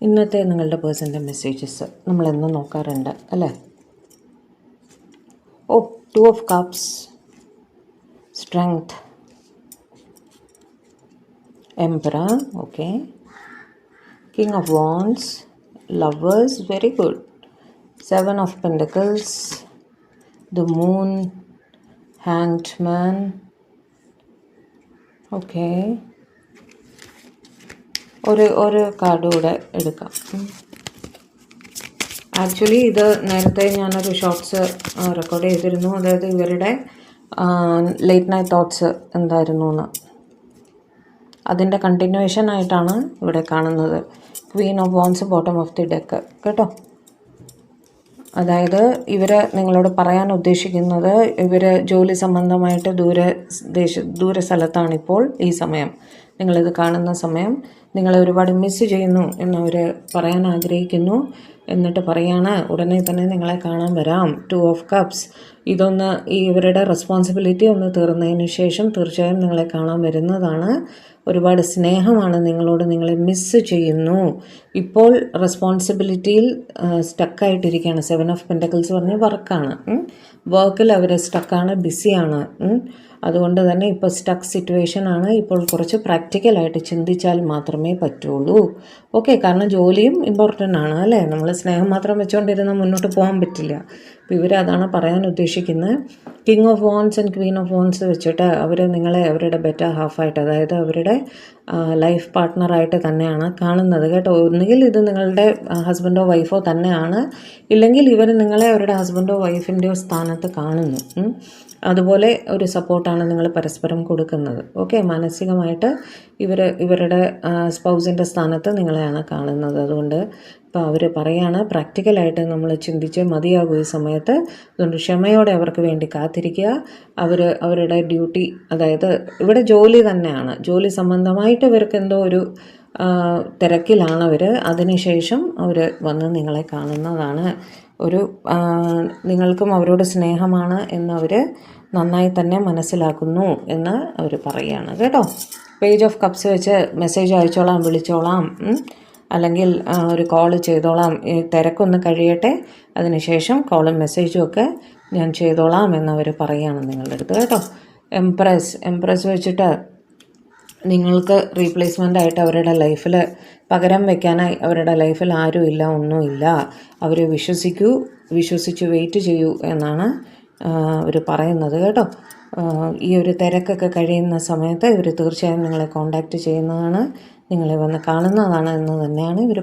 ഇന്നത്തെ നിങ്ങളുടെ പേഴ്സൻ്റെ മെസ്സേജസ് നമ്മളെന്നും നോക്കാറുണ്ട് അല്ലേ? ഓ, 2 of Cups, Strength, Emperor, okay, King of Wands, Lovers, very good, 7 of Pentacles, the Moon, Hanged Man, okay. ഒരു കാർഡ് കൂടെ എടുക്കാം. ആക്ച്വലി ഇത് നേരത്തെ ഞാനൊരു ഷോർട്സ് റെക്കോർഡ് ചെയ്തിരുന്നു, അതായത് ഇവരുടെ ലേറ്റ് നൈറ്റ് തോട്ട്സ് എന്തായിരുന്നു എന്ന്. അതിൻ്റെ കണ്ടിന്യൂവേഷൻ ആയിട്ടാണ് ഇവിടെ കാണുന്നത്. Queen of wands bottom of the deck കേട്ടോ. അതായത് ഇവർ നിങ്ങളോട് പറയാൻ ഉദ്ദേശിക്കുന്നത്, ഇവർ ജോലി സംബന്ധമായിട്ട് ദൂര സ്ഥലത്താണിപ്പോൾ ഈ സമയം. നിങ്ങളിത് കാണുന്ന സമയം നിങ്ങളെ ഒരുപാട് മിസ് ചെയ്യുന്നു എന്നവർ പറയാൻ ആഗ്രഹിക്കുന്നു. എന്നിട്ട് പറയാണ് ഉടനെ തന്നെ നിങ്ങളെ കാണാൻ വരാം. 2 of Cups, ഇതൊന്ന് ഇവരുടെ റെസ്പോൺസിബിലിറ്റി ഒന്ന് തീർന്നതിന് ശേഷം തീർച്ചയായും നിങ്ങളെ കാണാൻ വരുന്നതാണ്. ഒരുപാട് സ്നേഹമാണ് നിങ്ങളോട്, നിങ്ങളെ മിസ്സ് ചെയ്യുന്നു. ഇപ്പോൾ റെസ്പോൺസിബിലിറ്റിയിൽ സ്റ്റക്കായിട്ടിരിക്കുകയാണ്. 7 of Pentacles പറഞ്ഞ വർക്കാണ്. വർക്കിൽ അവർ സ്റ്റക്കാണ്, ബിസിയാണ്. അതുകൊണ്ട് തന്നെ ഇപ്പോൾ സ്റ്റക്ക് സിറ്റുവേഷനാണ്. ഇപ്പോൾ കുറച്ച് പ്രാക്ടിക്കലായിട്ട് ചിന്തിച്ചാൽ മാത്രമേ പറ്റുള്ളൂ. ഓക്കെ, കാരണം ജോലിയും ഇമ്പോർട്ടൻ്റ് ആണ് അല്ലേ? നമ്മൾ സ്നേഹം മാത്രം വെച്ചുകൊണ്ടിരുന്നാൽ മുന്നോട്ട് പോകാൻ പറ്റില്ല. അപ്പോൾ ഇവരതാണ് പറയാൻ ഉദ്ദേശിക്കുന്നത്. King of wands and Queen of wands വെച്ചിട്ട് അവർ നിങ്ങളെ അവരുടെ ബെറ്റർ ഹാഫായിട്ട്, അതായത് അവരുടെ ലൈഫ് പാർട്ട്ണറായിട്ട് തന്നെയാണ് കാണുന്നത് കേട്ടോ. ഒന്നുകിൽ ഇത് നിങ്ങളുടെ ഹസ്ബൻഡോ വൈഫോ തന്നെയാണ്, ഇല്ലെങ്കിൽ ഇവർ നിങ്ങളെ അവരുടെ ഹസ്ബൻഡോ വൈഫിൻ്റെയോ സ്ഥാനത്ത് കാണുന്നു. അതുപോലെ ഒരു സപ്പോർട്ടാണ് നിങ്ങൾ പരസ്പരം കൊടുക്കുന്നത്. ഓക്കെ, മാനസികമായിട്ട് ഇവരുടെ സ്പൗസിൻ്റെ സ്ഥാനത്ത് നിങ്ങളെയാണ് കാണുന്നത്. അതുകൊണ്ട് ഇപ്പോൾ അവർ പറയാണ് പ്രാക്ടിക്കലായിട്ട് നമ്മൾ ചിന്തിച്ച് മതിയാകും ഈ സമയത്ത്. അതുകൊണ്ട് ക്ഷമയോടെ അവർക്ക് വേണ്ടി കാത്തിരിക്കുക. അവരുടെ ഡ്യൂട്ടി, അതായത് ഇവിടെ ജോലി തന്നെയാണ്, ജോലി സംബന്ധമായിട്ട് ഇവർക്ക് എന്തോ ഒരു തിരക്കിലാണ് അവർ. അതിനുശേഷം അവർ വന്ന് നിങ്ങളെ കാണുന്നതാണ്. നിങ്ങൾക്കും അവരോട് സ്നേഹമാണ് എന്നവർ നന്നായി തന്നെ മനസ്സിലാക്കുന്നു എന്ന് അവർ പറയുകയാണ് കേട്ടോ. പേജ് ഓഫ് കപ്സ് വെച്ച് മെസ്സേജ് അയച്ചോളാം, വിളിച്ചോളാം, അല്ലെങ്കിൽ ഒരു കോൾ ചെയ്തോളാം. ഈ തിരക്കൊന്ന് കഴിയട്ടെ, അതിനുശേഷം കോളും മെസ്സേജും ഒക്കെ ഞാൻ ചെയ്തോളാം എന്നവർ പറയുകയാണ് നിങ്ങളുടെ അടുത്ത് കേട്ടോ. എംപ്രസ് വെച്ചിട്ട് നിങ്ങൾക്ക് റീപ്ലേസ്മെൻ്റ് ആയിട്ട് അവരുടെ ലൈഫിൽ പകരം വയ്ക്കാനായി അവരുടെ ലൈഫിൽ ആരുമില്ല, ഒന്നുമില്ല. അവർ വിശ്വസിച്ച് വെയിറ്റ് ചെയ്യൂ എന്നാണ് അവർ പറയുന്നത് കേട്ടോ. ഈ ഒരു തിരക്കൊക്കെ കഴിയുന്ന സമയത്ത് ഇവർ തീർച്ചയായും നിങ്ങളെ കോൺടാക്റ്റ് ചെയ്യുന്നതാണ്, നിങ്ങളെ വന്ന് കാണുന്നതാണ് എന്ന് തന്നെയാണ് ഇവർ